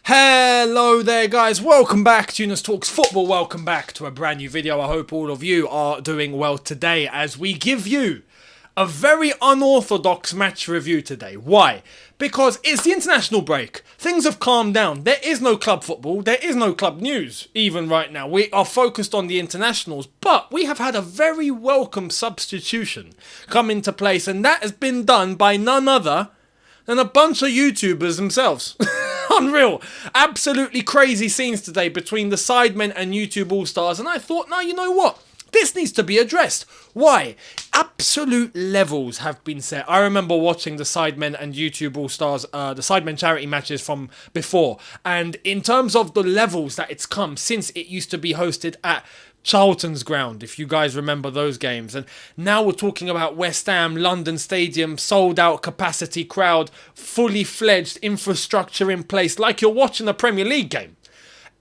Hello there guys, welcome back to Younes Talks Football, welcome back to a brand new video. I hope all of you are doing well today as we give you a very unorthodox match review today. Why? Because it's the international break. Things have calmed down. There is no club football, there is no club news even right now. We are focused on the internationals, but we have had a very welcome substitution come into place, and that has been done by none other than a bunch of YouTubers themselves. Unreal. Absolutely crazy scenes today between the Sidemen and YouTube All-Stars, and I thought, no, you know what? This needs to be addressed. Why? Absolute levels have been set. I remember watching the Sidemen and YouTube All-Stars, the Sidemen charity matches from before, and in terms of the levels that it's come since it used to be hosted at Charlton's ground, if you guys remember those games. And now we're talking about West Ham, London Stadium, sold out capacity crowd, fully fledged infrastructure in place, like you're watching a Premier League game.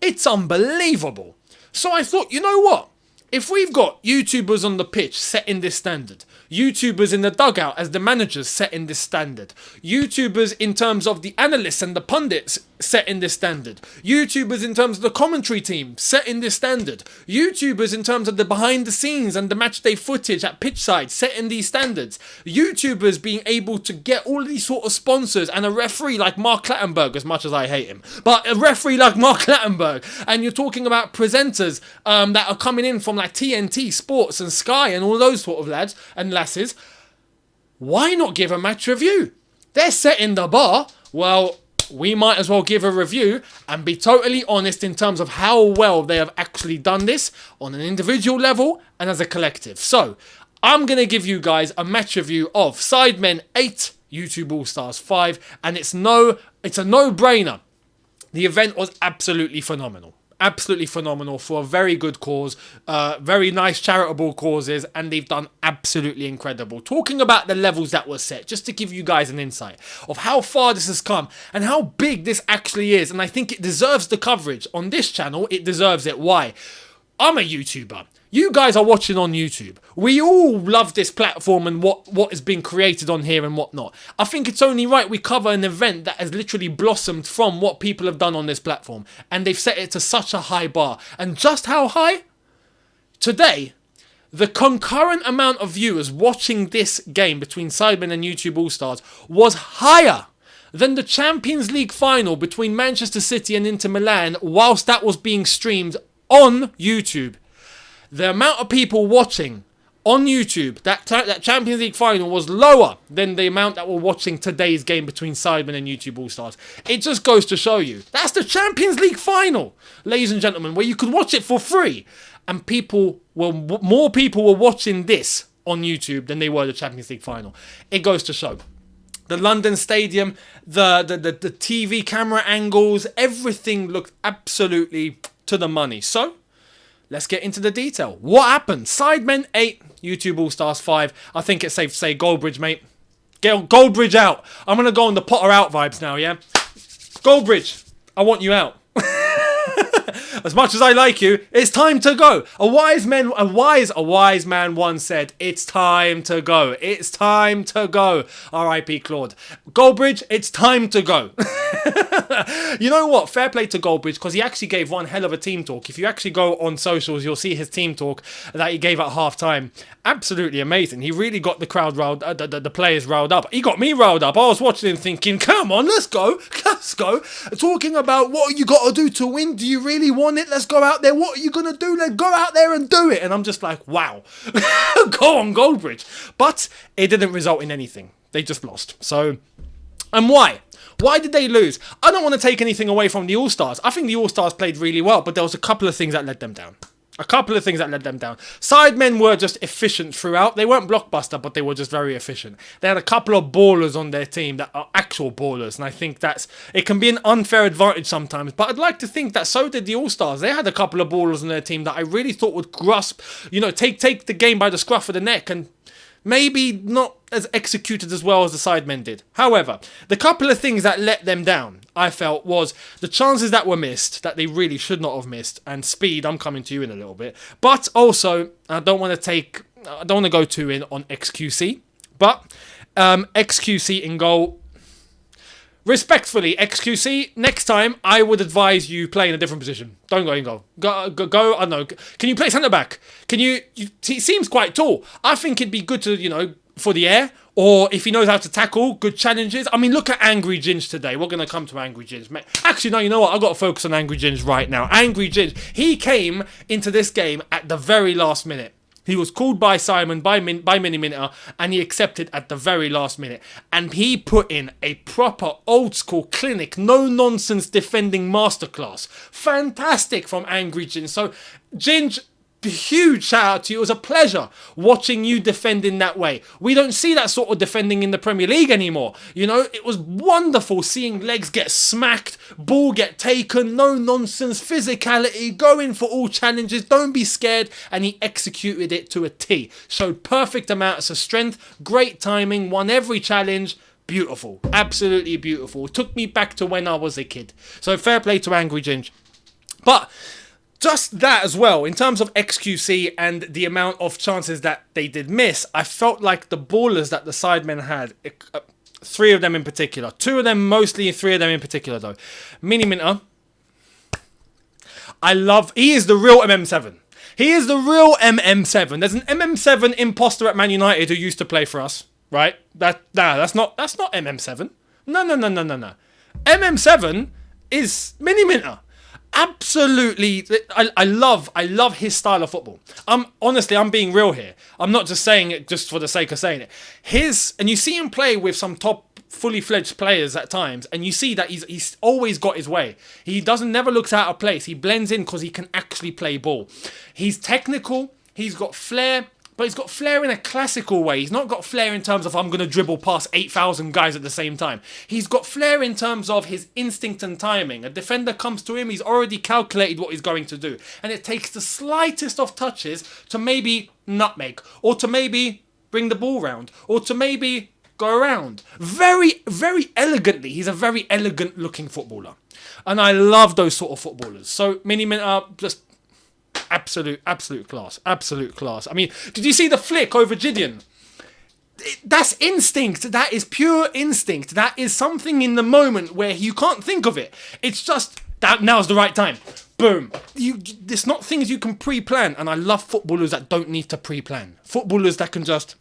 It's unbelievable. So I thought, you know what? If we've got YouTubers on the pitch setting this standard, YouTubers in the dugout as the managers setting this standard, YouTubers in terms of the analysts and the pundits setting this standard, YouTubers in terms of the commentary team setting this standard, YouTubers in terms of the behind the scenes and the match day footage at pitchside setting these standards, YouTubers being able to get all these sort of sponsors, and a referee like Mark Clattenburg, as much as I hate him, but a referee like Mark Clattenburg, and you're talking about presenters that are coming in from like TNT Sports and Sky and all those sort of lads and lasses. Why not give a match review? They're setting the bar. Well, we might as well give a review and be totally honest in terms of how well they have actually done this on an individual level and as a collective. So, I'm going to give you guys a match review of Sidemen 8, YouTube All-Stars 5, and it's a no-brainer. The event was absolutely phenomenal. Absolutely phenomenal for a very good cause, very nice charitable causes, and they've done absolutely incredible. Talking about the levels that were set, just to give you guys an insight of how far this has come and how big this actually is, and I think it deserves the coverage. On this channel, it deserves it. Why? I'm a YouTuber. You guys are watching on YouTube. We all love this platform and what has been created on here and whatnot. I think it's only right we cover an event that has literally blossomed from what people have done on this platform. And they've set it to such a high bar. And just how high? Today, the concurrent amount of viewers watching this game between Sidemen and YouTube All-Stars was higher than the Champions League final between Manchester City and Inter Milan whilst that was being streamed on YouTube. The amount of people watching on YouTube, that Champions League final was lower than the amount that were watching today's game between Sidemen and YouTube All-Stars. It just goes to show you. That's the Champions League final, ladies and gentlemen, where you could watch it for free. And more people were watching this on YouTube than they were the Champions League final. It goes to show. The London Stadium, the TV camera angles, everything looked absolutely to the money. So, let's get into the detail. What happened? Sidemen 8, YouTube All-Stars 5. I think it's safe to say Goldbridge, mate. Get Goldbridge out. I'm going to go on the Potter out vibes now, yeah? Goldbridge, I want you out. As much as I like you, it's time to go. A wise man once said, it's time to go. It's time to go. R.I.P. Claude. Goldbridge, it's time to go. You know what? Fair play to Goldbridge, because he actually gave one hell of a team talk. If you actually go on socials, you'll see his team talk that he gave at half-time. Absolutely amazing. He really got the crowd riled, the players riled up. He got me riled up. I was watching him thinking, come on, let's go. Let's go. Talking about what you got to do to win. Do you really want it? Let's go out there. What are you going to do? Let's go out there and do it. And I'm just like, wow. Go on, Goldbridge. But it didn't result in anything. They just lost. So, and why? Why did they lose? I don't want to take anything away from the All-Stars. I think the All-Stars played really well, but there was a couple of things that let them down. Sidemen were just efficient throughout. They weren't blockbuster, but they were just very efficient. They had a couple of ballers on their team that are actual ballers, and I think it can be an unfair advantage sometimes, but I'd like to think that so did the All-Stars. They had a couple of ballers on their team that I really thought would grasp, take the game by the scruff of the neck, and maybe not as executed as well as the Sidemen did. However, the couple of things that let them down, I felt, was the chances that were missed, that they really should not have missed, and speed. I'm coming to you in a little bit. But also, I don't want to go too in on XQC, but XQC in goal, Respectfully, XQC, next time I would advise you play in a different position. Don't go in goal. Go, I don't know. Can you play centre back? He seems quite tall. I think it'd be good to, for the air. Or if he knows how to tackle, good challenges. I mean, look at Angry Ginge today. We're going to come to Angry Ginge. Actually, no, you know what? I've got to focus on Angry Ginge right now. Angry Ginge. He came into this game at the very last minute. He was called by Simon, by Mini Minter, and he accepted at the very last minute. And he put in a proper old school clinic, no nonsense defending masterclass. Fantastic from Angry Ginge. So, Ginge, huge shout out to you. It was a pleasure watching you defend in that way. We don't see that sort of defending in the Premier League anymore. It was wonderful seeing legs get smacked, ball get taken, no nonsense, physicality, going for all challenges, don't be scared, and he executed it to a T. Showed perfect amounts of strength, great timing, won every challenge. Beautiful, absolutely beautiful. Took me back to when I was a kid. So fair play to Angry Ginge. But just that as well, in terms of XQC and the amount of chances that they did miss, I felt like the ballers that the Sidemen had, 3 of them in particular, 2 of them mostly, 3 of them in particular though. Mini Minter, he is the real MM7. He is the real MM7. There's an MM7 imposter at Man United who used to play for us, right? That's not MM7. No. MM7 is Mini Minter. Absolutely, I love his style of football. I'm being real here. I'm not just saying it just for the sake of saying it. And you see him play with some top fully fledged players at times, and you see that he's always got his way. He never looks out of place. He blends in because he can actually play ball. He's technical. He's got flair. But he's got flair in a classical way. He's not got flair in terms of I'm going to dribble past 8,000 guys at the same time. He's got flair in terms of his instinct and timing. A defender comes to him, he's already calculated what he's going to do. And it takes the slightest of touches to maybe nutmeg, or to maybe bring the ball round, or to maybe go around. Very, very elegantly. He's a very elegant looking footballer. And I love those sort of footballers. So Mini Minter, just absolute class. I mean, did you see the flick over Gideon? That's instinct. That is pure instinct. That is something in the moment where you can't think of it. It's just that now's the right time. Boom. It's not things you can pre-plan. And I love footballers that don't need to pre-plan. Footballers that can just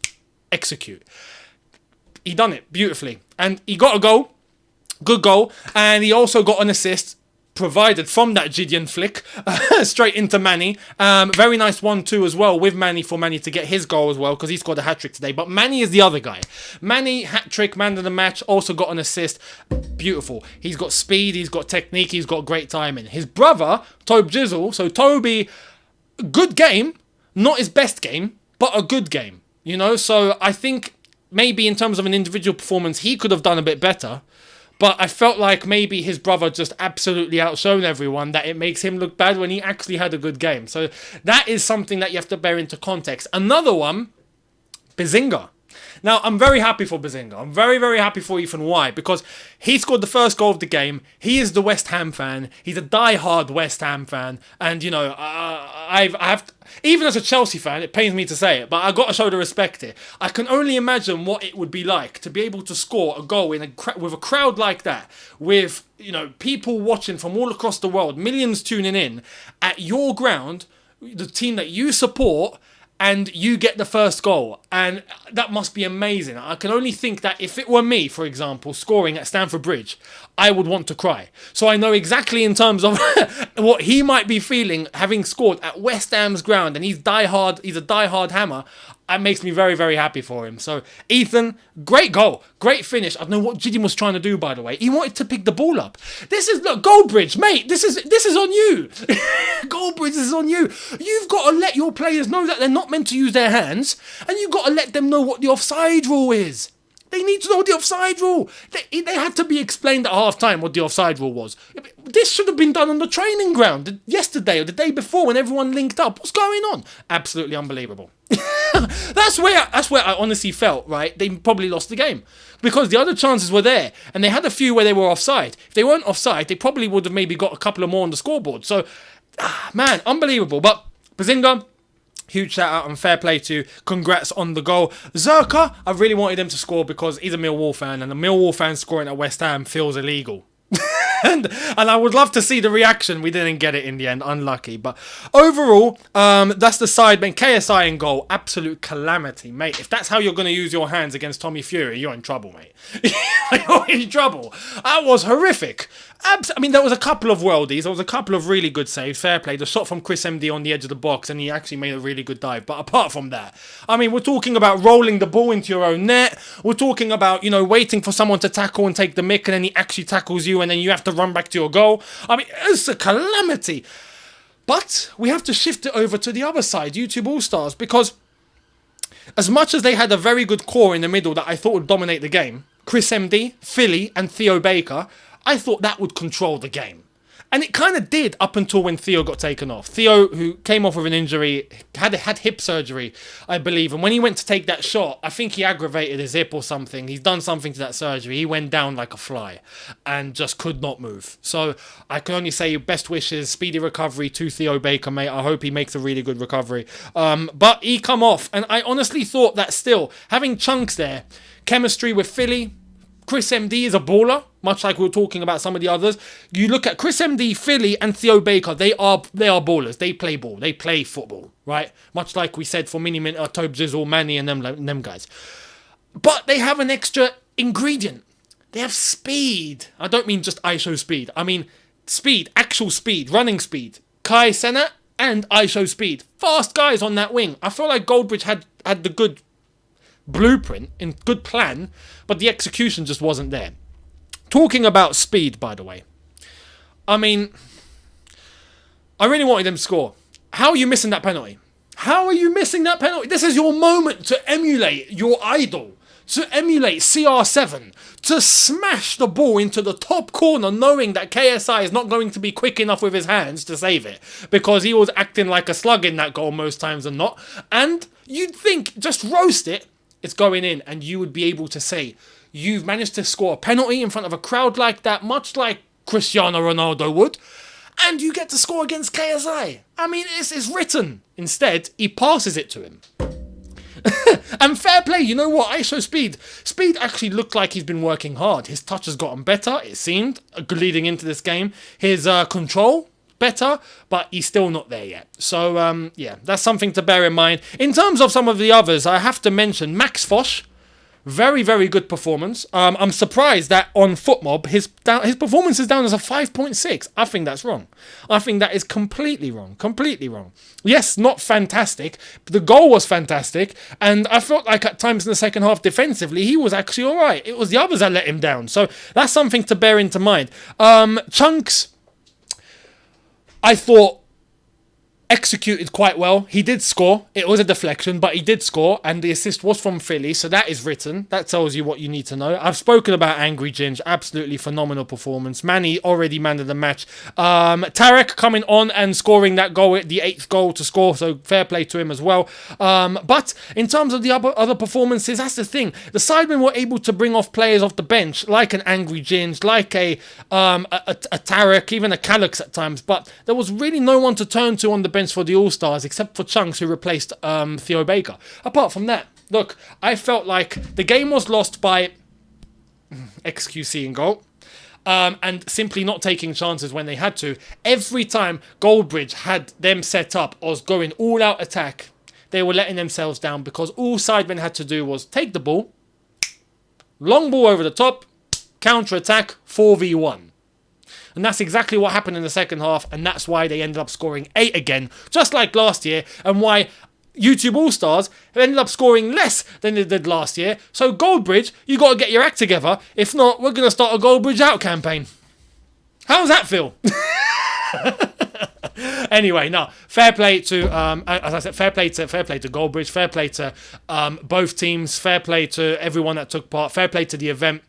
execute. He done it beautifully. And he got a goal. Good goal. And he also got an assist provided from that Gideon flick straight into Manny. Very nice 1-2 as well with Manny, for Manny to get his goal as well, because he scored a hat-trick today. But Manny is the other guy. Manny, hat-trick, man of the match, also got an assist. Beautiful. He's got speed, he's got technique, he's got great timing. His brother, Tobe Jizzle, so Toby, good game, not his best game, but a good game. So I think maybe in terms of an individual performance, he could have done a bit better. But I felt like maybe his brother just absolutely outshone everyone, that it makes him look bad when he actually had a good game. So that is something that you have to bear into context. Another one, Bazinga. Now, I'm very happy for Bazinga. I'm very, very happy for Ethan. Why? Because he scored the first goal of the game. He is the West Ham fan. He's a die-hard West Ham fan. And, even as a Chelsea fan, it pains me to say it, but I've got to show the respect here. I can only imagine what it would be like to be able to score a goal with a crowd like that, with, people watching from all across the world, millions tuning in, at your ground, the team that you support, and you get the first goal. And that must be amazing. I can only think that if it were me, for example, scoring at Stamford Bridge, I would want to cry. So I know exactly in terms of what he might be feeling having scored at West Ham's ground, and he's a die-hard Hammer. That makes me very, very happy for him. So, Ethan, great goal. Great finish. I don't know what Gideon was trying to do, by the way. He wanted to pick the ball up. Look, Goldbridge, mate, this is on you. Goldbridge, this is on you. You've got to let your players know that they're not meant to use their hands, and you've got to let them know what the offside rule is. They need to know the offside rule. They had to be explained at half-time what the offside rule was. This should have been done on the training ground yesterday or the day before when everyone linked up. What's going on? Absolutely unbelievable. That's where I honestly felt, right, they probably lost the game. Because the other chances were there, and they had a few where they were offside. If they weren't offside, they probably would have maybe got a couple of more on the scoreboard. So, man, unbelievable. But Bazinga, Huge shout out and fair play to congrats on the goal. Zerka, I really wanted him to score because he's a Millwall fan, and a Millwall fan scoring at West Ham feels illegal. and I would love to see the reaction. We didn't get it in the end, unlucky. But overall, that's the Sidemen. KSI in goal, absolute calamity, mate. If that's how you're going to use your hands against Tommy Fury, you're in trouble, mate. You're in trouble. That was horrific. I mean, there was a couple of worldies. There was a couple of really good saves. Fair play. The shot from Chris MD on the edge of the box, and he actually made a really good dive. But apart from that, I mean, we're talking about rolling the ball into your own net. We're talking about, waiting for someone to tackle and take the mick, and then he actually tackles you, and then you have to run back to your goal. I mean, it's a calamity. But we have to shift it over to the other side, YouTube All-Stars, because as much as they had a very good core in the middle that I thought would dominate the game, Chris MD, Philly, and Theo Baker, I thought that would control the game. And it kind of did up until when Theo got taken off. Theo, who came off with an injury, had hip surgery, I believe. And when he went to take that shot, I think he aggravated his hip or something. He's done something to that surgery. He went down like a fly and just could not move. So I can only say best wishes, speedy recovery to Theo Baker, mate. I hope he makes a really good recovery. But he come off. And I honestly thought that still, having Chunks there, chemistry with Philly, Chris MD is a baller, much like we were talking about some of the others. You look at Chris MD, Philly, and Theo Baker. They are ballers. They play ball. They play football, right? Much like we said for Mini-Mint, Tobe Zizzle, Manny, and them guys. But they have an extra ingredient. They have speed. I don't mean just Ishowspeed. I mean speed, actual speed, running speed. Kai Senat and Ishowspeed. Fast guys on that wing. I feel like Goldbridge had the good blueprint and good plan, but the execution just wasn't there. Talking about speed, by the way, I mean, I really wanted them to score. How are you missing that penalty? How are you missing that penalty? This is your moment to emulate your idol, to emulate CR7, to smash the ball into the top corner, knowing that KSI is not going to be quick enough with his hands to save it, because he was acting like a slug in that goal most times than not. And you'd think, just roast it, it's going in, and you would be able to say, you've managed to score a penalty in front of a crowd like that, much like Cristiano Ronaldo would, and you get to score against KSI. I mean, it's written. Instead, he passes it to him. And fair play, you know what? Ishowspeed. Speed actually looked like he's been working hard. His touch has gotten better, it seemed, leading into this game. His control, better, but he's still not there yet. So, yeah, that's something to bear in mind. In terms of some of the others, I have to mention Max Fosh. Very, very good performance. I'm surprised that on FootMob, his performance is down as a 5.6. I think that's wrong. I think that is completely wrong. Completely wrong. Yes, not fantastic, but the goal was fantastic, and I felt like at times in the second half defensively, he was actually all right. It was the others that let him down. So that's something to bear into mind. Chunks, I thought, executed quite well. He did score. It was a deflection, but he did score, and the assist was from Philly, so that is written. That tells you what you need to know. I've spoken about Angry Ginge. Absolutely phenomenal performance. Manny already man of the match. Tarek coming on and scoring that goal, the 8th goal to score, so fair play to him as well. But in terms of the other performances, that's the thing. The Sidemen were able to bring off players off the bench, like an Angry Ginge, like a Tarek, even a Calyx at times, but there was really no one to turn to on the bench for the All-Stars except for Chunks, who replaced Theo Baker. Apart from that, look, I felt like the game was lost by XQC in goal and simply not taking chances when they had to. Every time Goldbridge had them set up or was going all-out attack, they were letting themselves down, because all Sidemen had to do was take the ball, long ball over the top, counter-attack, 4v1. And that's exactly what happened in the second half, and that's why they ended up scoring 8 again, just like last year, and why YouTube All-Stars ended up scoring less than they did last year. So Goldbridge, you got to get your act together. If not, we're going to start a Goldbridge out campaign. How does that feel? Anyway, no, fair play to, as I said, fair play to Goldbridge, fair play to both teams, fair play to everyone that took part, fair play to the event.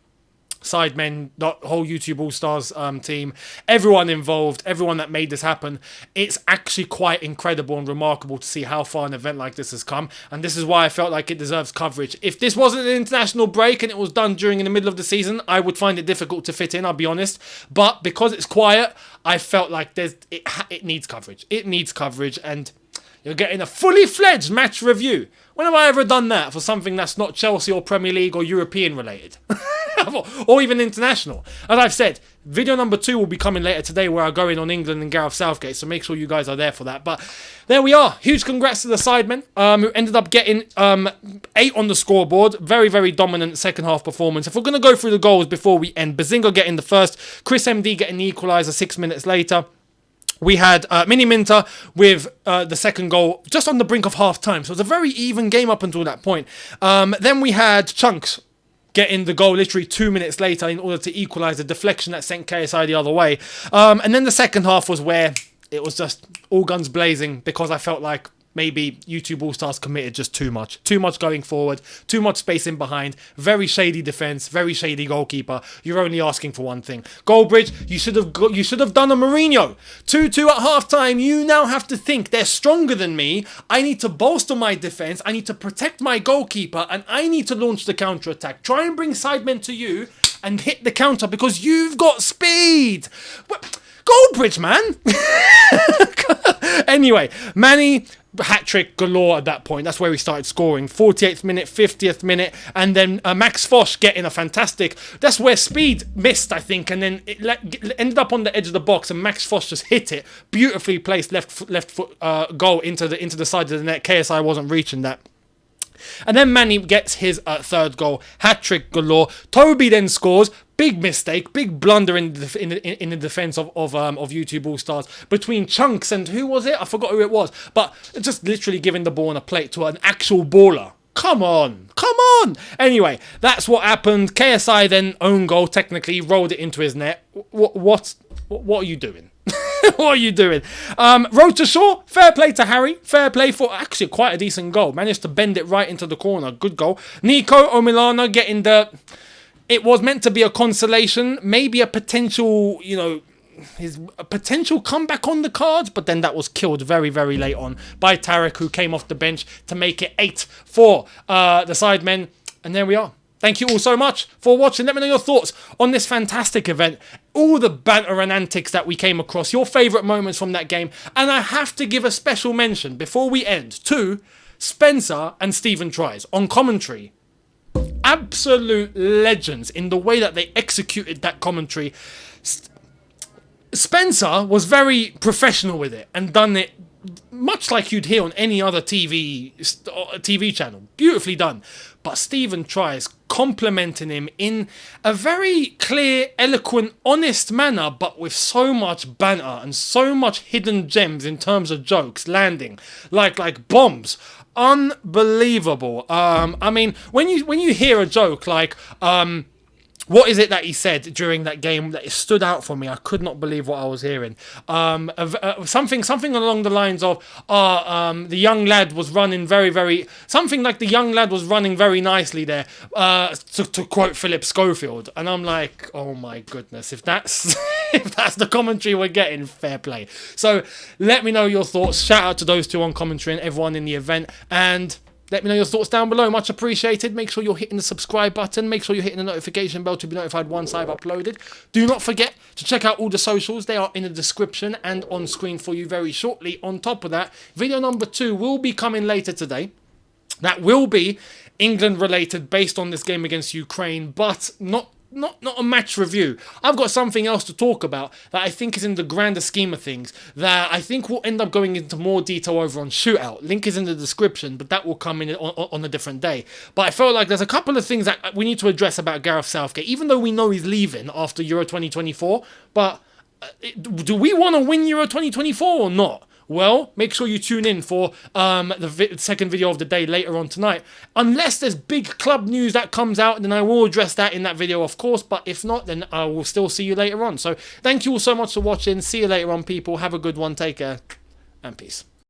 Sidemen, the whole YouTube All-Stars team, everyone involved, everyone that made this happen. It's actually quite incredible and remarkable to see how far an event like this has come, and this is why I felt like it deserves coverage. If this wasn't an international break and it was done during in the middle of the season, I would find it difficult to fit in, I'll be honest, but because it's quiet, I felt like it needs coverage. It needs coverage, and You're getting a fully fledged match review. When have I ever done that for something that's not Chelsea or Premier League or European related? Or even international. As I've said, video number 2 will be coming later today where I go in on England and Gareth Southgate, so make sure you guys are there for that. But there we are. Huge congrats to the Sidemen, who ended up getting 8 on the scoreboard. Very, very dominant second half performance. If we're going to go through the goals before we end, Bazinga getting the first, Chris MD getting the equaliser 6 minutes later. We had Mini Minter with the second goal just on the brink of half-time. So it was a very even game up until that point. Then we had Chunks getting the goal literally 2 minutes later in order to equalise the deflection that sent KSI the other way. And then the second half was where it was just all guns blazing because I felt like maybe YouTube All-Stars committed just too much. Too much going forward, too much space in behind, very shady defence, very shady goalkeeper. You're only asking for one thing. Goldbridge, you should have done a Mourinho. 2-2 at half-time. You now have to think they're stronger than me. I need to bolster my defence. I need to protect my goalkeeper and I need to launch the counter-attack. Try and bring Sidemen to you and hit the counter because you've got speed. Goldbridge, man. Anyway, Manny, hat-trick galore at that point. That's where we started scoring. 48th minute, 50th minute, and then Max Fosh getting a fantastic... That's where Speed missed, I think, and then it ended up on the edge of the box, and Max Fosh just hit it. Beautifully placed left foot goal into the side of the net. KSI wasn't reaching that. And then Manny gets his third goal. Hat-trick galore. Toby then scores. Big mistake, big blunder in the defence of YouTube All-Stars between Chunks and who was it? I forgot who it was. But just literally giving the ball on a plate to an actual baller. Come on. Anyway, that's what happened. KSI then own goal, technically, rolled it into his net. What are you doing? What are you doing? Road to shore. Fair play to Harry. Fair play for actually quite a decent goal. Managed to bend it right into the corner. Good goal. Nico Omilana getting the... It was meant to be a consolation, maybe a potential, a potential comeback on the cards, but then that was killed very, very late on by Tarek, who came off the bench to make it 8 for the Sidemen. And there we are. Thank you all so much for watching. Let me know your thoughts on this fantastic event, all the banter and antics that we came across, your favourite moments from that game. And I have to give a special mention before we end to Spencer and Stephen Tries on commentary. Absolute legends in the way that they executed that commentary. Spencer was very professional with it and done it much like you'd hear on any other TV channel. Beautifully done. But Stephen Tries complimenting him in a very clear, eloquent, honest manner, but with so much banter and so much hidden gems in terms of jokes landing like bombs. Unbelievable. I mean, when you hear a joke like, what is it that he said during that game that stood out for me? I could not believe what I was hearing. Something along the lines of, the young lad was running something like the young lad was running very nicely there, to quote Philip Schofield. And I'm like, oh my goodness, if that's the commentary we're getting, fair play. So let me know your thoughts. Shout out to those two on commentary and everyone in the event. And let me know your thoughts down below. Much appreciated. Make sure you're hitting the subscribe button. Make sure you're hitting the notification bell to be notified once I've uploaded. Do not forget to check out all the socials. They are in the description and on screen for you very shortly. On top of that, video number 2 will be coming later today. That will be England related based on this game against Ukraine, but not a match review. I've got something else to talk about that I think is in the grander scheme of things that I think we'll end up going into more detail over on Shootout. Link is in the description, but that will come in on a different day. But I felt like there's a couple of things that we need to address about Gareth Southgate, even though we know he's leaving after Euro 2024. But do we want to win Euro 2024 or not? Well, make sure you tune in for the second video of the day later on tonight. Unless there's big club news that comes out, then I will address that in that video, of course. But if not, then I will still see you later on. So thank you all so much for watching. See you later on, people. Have a good one. Take care and peace.